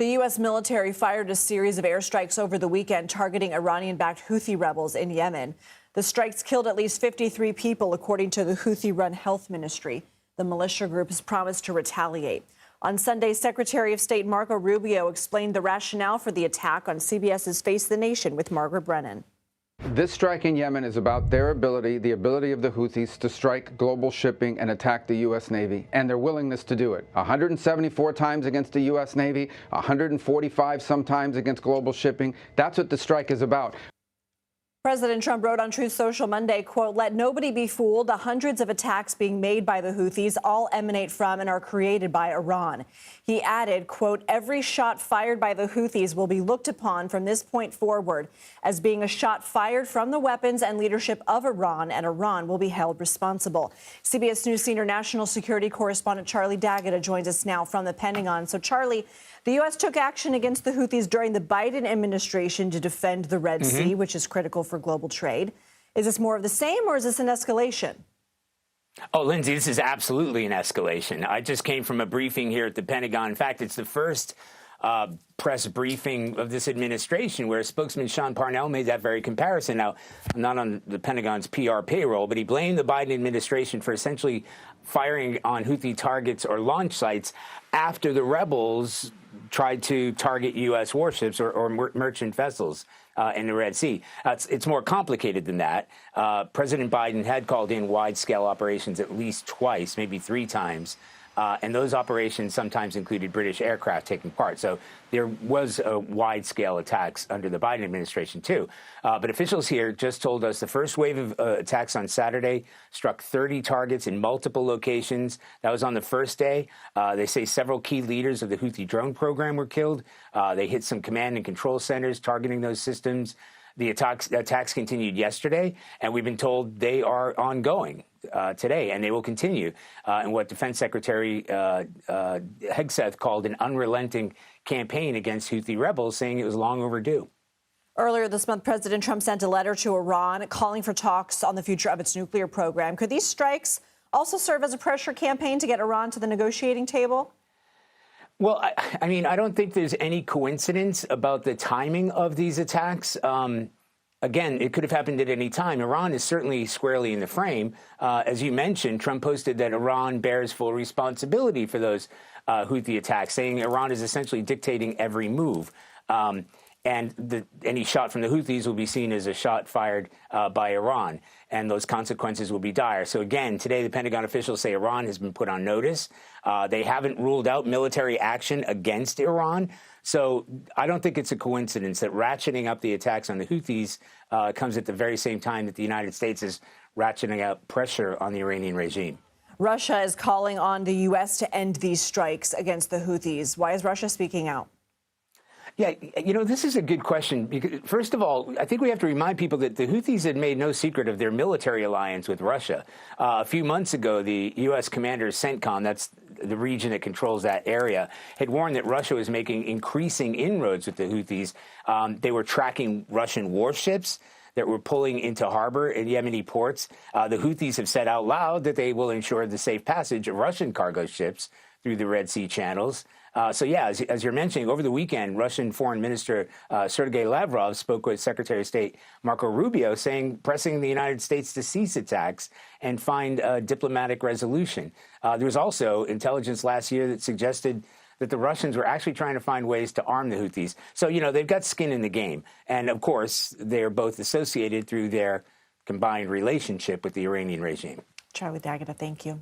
The U.S. military fired a series of airstrikes over the weekend targeting Iranian-backed Houthi rebels in Yemen. The strikes killed at least 53 people, according to the Houthi-run health ministry. The militia group has promised to retaliate. On Sunday, Secretary of State Marco Rubio explained the rationale for the attack on CBS's Face the Nation with Margaret Brennan. This strike in Yemen is about their ability, the ability of the Houthis to strike global shipping and attack the U.S. Navy, and their willingness to do it. 174 times against the U.S. Navy, 145 sometimes against global shipping. That's what the strike is about. President Trump wrote on Truth Social Monday, quote, "Let nobody be fooled. The hundreds of attacks being made by the Houthis all emanate from and are created by Iran." He added, quote, "Every shot fired by the Houthis will be looked upon from this point forward as being a shot fired from the weapons and leadership of Iran, and Iran will be held responsible." CBS News senior national security correspondent Charlie D'Agata joins us now from the Pentagon. So, Charlie, the U.S. took action against the Houthis during the Biden administration to defend the Red Sea, which is critical for global trade. Is this more of the same, or is this an escalation? Oh, Lindsay, this is absolutely an escalation. I just came from a briefing here at the Pentagon. In fact, it's the first press briefing of this administration where spokesman Sean Parnell made that very comparison. Now, I'm not on the Pentagon's PR payroll, but he blamed the Biden administration for essentially firing on Houthi targets or launch sites after the rebels tried to target U.S. warships or merchant vessels in the Red Sea. It's more complicated than that. President Biden had called in wide-scale operations at least twice, maybe three times. And those operations sometimes included British aircraft taking part. So there was wide-scale attacks under the Biden administration, too. But officials here just told us the first wave of attacks on Saturday struck 30 targets in multiple locations. That was on the first day. They say several key leaders of the Houthi drone program were killed. They hit some command and control centers targeting those systems. The attacks continued yesterday, and we've been told they are ongoing today, and they will continue in what Defense Secretary Hegseth called an unrelenting campaign against Houthi rebels, saying it was long overdue. Earlier this month, President Trump sent a letter to Iran calling for talks on the future of its nuclear program. Could these strikes also serve as a pressure campaign to get Iran to the negotiating table? Well, I mean, I don't think there's any coincidence about the timing of these attacks. Again, it could have happened at any time. Iran is certainly squarely in the frame. As you mentioned, Trump posted that Iran bears full responsibility for those Houthi attacks, saying Iran is essentially dictating every move. And any shot from the Houthis will be seen as a shot fired by Iran, and those consequences will be dire. So again, today the Pentagon officials say Iran has been put on notice. They haven't ruled out military action against Iran. So I don't think it's a coincidence that ratcheting up the attacks on the Houthis comes at the very same time that the United States is ratcheting up pressure on the Iranian regime. Russia is calling on the U.S. to end these strikes against the Houthis. Why is Russia speaking out? Yeah, you know, this is a good question. Because, first of all, I think we have to remind people that the Houthis had made no secret of their military alliance with Russia. A few months ago, the U.S. commander CENTCOM, that's the region that controls that area, had warned that Russia was making increasing inroads with the Houthis. They were tracking Russian warships that were pulling into harbor in Yemeni ports. The Houthis have said out loud that they will ensure the safe passage of Russian cargo ships through the Red Sea channels. So, yeah, as you're mentioning, over the weekend, Russian Foreign Minister Sergei Lavrov spoke with Secretary of State Marco Rubio, pressing the United States to cease attacks and find a diplomatic resolution. There was also intelligence last year that suggested that the Russians were actually trying to find ways to arm the Houthis. So, you know, they've got skin in the game. And, of course, they're both associated through their combined relationship with the Iranian regime. Charlie D'Agata, thank you.